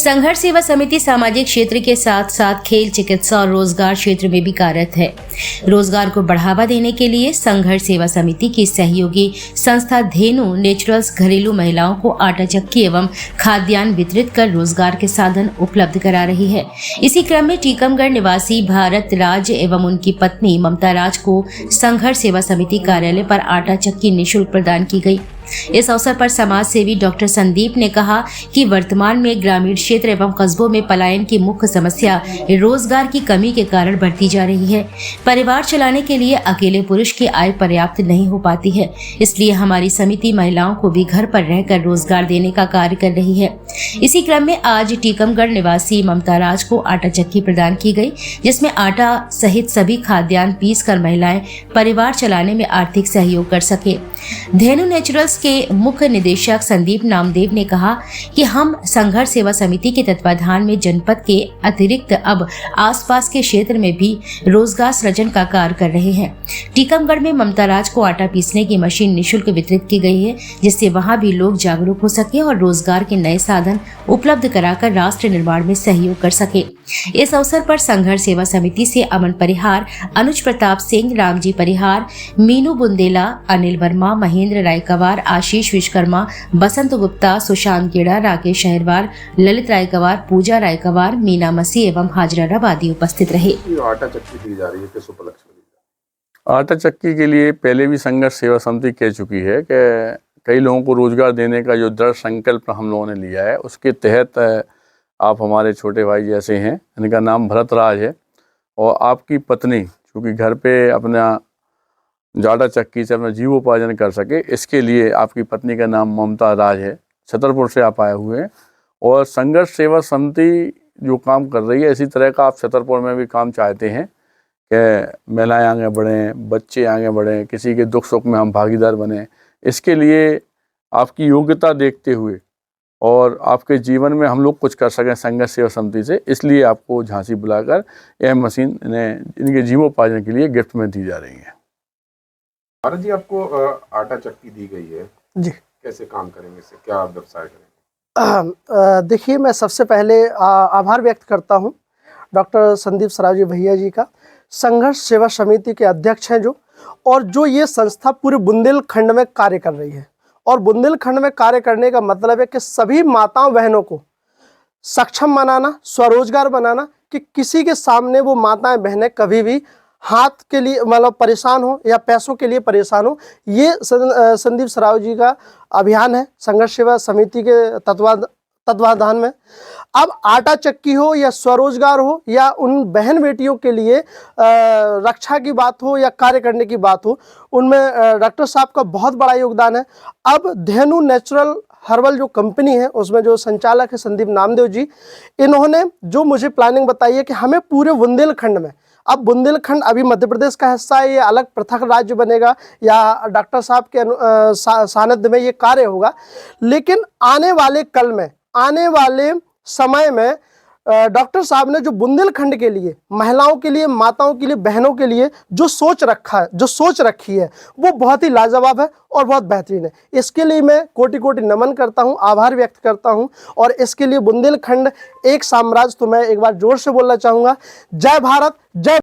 संघर्ष सेवा समिति सामाजिक क्षेत्र के साथ साथ खेल, चिकित्सा और रोजगार क्षेत्र में भी कार्यरत है। रोजगार को बढ़ावा देने के लिए संघर्ष सेवा समिति की सहयोगी संस्था धेनु नेचुरल्स घरेलू महिलाओं को आटा चक्की एवं खाद्यान्न वितरित कर रोजगार के साधन उपलब्ध करा रही है। इसी क्रम में टीकमगढ़ निवासी भारत राज एवं उनकी पत्नी ममता राज को संघर्ष सेवा समिति कार्यालय पर आटा चक्की निःशुल्क प्रदान की गई। इस अवसर पर समाज सेवी डॉक्टर संदीप ने कहा कि वर्तमान में ग्रामीण क्षेत्र एवं कस्बों में पलायन की मुख्य समस्या रोजगार की कमी के कारण बढ़ती जा रही है। परिवार चलाने के लिए अकेले पुरुष की आय पर्याप्त नहीं हो पाती है, इसलिए हमारी समिति महिलाओं को भी घर पर रहकर रोजगार देने का कार्य कर रही है। इसी क्रम में आज टीकमगढ़ निवासी ममता राज को आटा चक्की प्रदान की गई, जिसमें आटा सहित सभी खाद्यान्न पीस कर महिलाएं परिवार चलाने में आर्थिक सहयोग कर सके। धेनु नेचुरल्स के मुख्य निदेशक संदीप नामदेव ने कहा कि हम संघर्ष सेवा समिति के तत्वाधान में जनपद के अतिरिक्त अब आसपास के क्षेत्र में भी रोजगार सृजन का कार्य कर रहे हैं। टीकमगढ़ में ममता राज को आटा पीसने की मशीन निःशुल्क वितरित की गई है, जिससे वहां भी लोग जागरूक हो सके और रोजगार के नए साधन उपलब्ध कराकर राष्ट्र निर्माण में सहयोग कर सके। इस अवसर पर संघर्ष सेवा समिति से अमन परिहार, अनुज प्रताप सिंह, रामजी परिहार, मीनू बुंदेला, अनिल वर्मा, महेंद्र रायकवार, आशीष विश्वकर्मा, बसंत गुप्ता, सुशांत गेड़ा, राकेश अहिरवार, ललित रायकवार, पूजा रायकवार, मीना मसीह एवं हाजरा रबादी उपस्थित रहे। आटा चक्की दी जा रही है, किस उपलक्ष्य में दी जा रही है? आटा चक्की के लिए पहले भी संघर्ष सेवा समिति कह चुकी है कि कई लोगों को रोजगार देने का जो दृढ़ संकल्प हम लोगों ने लिया है, उसके तहत आप हमारे छोटे भाई जैसे हैं, इनका नाम भरत राज है और आपकी पत्नी क्योंकि घर पे अपना आटा चक्की से अपना जीवोपार्जन कर सके, इसके लिए आपकी पत्नी का नाम ममता राज है। छतरपुर से आप आए हुए हैं और संघर्ष सेवा समिति जो काम कर रही है, इसी तरह का आप छतरपुर में भी काम चाहते हैं कि महिलाएं आगे बढ़ें, बच्चे आगे बढ़ें, किसी के दुख सुख में हम भागीदार बने। इसके लिए आपकी योग्यता देखते हुए और आपके जीवन में हम लोग कुछ कर सकें संघर्ष सेवा समिति से, इसलिए आपको झांसी बुलाकर यह मशीन इनके जीवोपार्जन के लिए गिफ्ट में दी जा रही है। भारत जी, आपको आटा चक्की दी गई है जी, कैसे काम करेंगे, इससे क्या व्यवसाय करेंगे? देखिए, मैं सबसे पहले आभार व्यक्त करता हूं डॉक्टर संदीप सरावजी भैया जी का। संघर्ष सेवा समिति के अध्यक्ष हैं जो ये संस्था पूरे बुंदेलखंड में कार्य कर रही है। और बुंदेलखंड में कार्य करने का मतलब है कि सभी माताओं बहनों को सक्षम बनाना, स्वरोजगार बनाना, कि किसी के सामने वो माताएं बहनें कभी भी हाथ के लिए मतलब परेशान हो या पैसों के लिए परेशान हो। ये संदीप सराव जी का अभियान है संघर्ष सेवा समिति के तत्वाधान में। अब आटा चक्की हो या स्वरोजगार हो या उन बहन बेटियों के लिए रक्षा की बात हो या कार्य करने की बात हो, उनमें डॉक्टर साहब का बहुत बड़ा योगदान है। अब धेनु नेचुरल हर्बल जो कंपनी है, उसमें जो संचालक है संदीप नामदेव जी, इन्होंने जो मुझे प्लानिंग बताई है कि हमें पूरे बुंदेलखंड में, अब बुंदेलखंड अभी मध्य प्रदेश का हिस्सा है, ये अलग पृथक राज्य बनेगा या डॉक्टर साहब के सानिध्य में ये कार्य होगा, लेकिन आने वाले कल में, आने वाले समय में डॉक्टर साहब ने जो बुंदेलखंड के लिए, महिलाओं के लिए, माताओं के लिए, बहनों के लिए जो सोच रखी है, वो बहुत ही लाजवाब है और बहुत बेहतरीन है। इसके लिए मैं कोटि कोटि नमन करता हूं, आभार व्यक्त करता हूं। और इसके लिए बुंदेलखंड एक साम्राज्य, तो मैं एक बार जोर से बोलना चाहूँगा, जय भारत, जय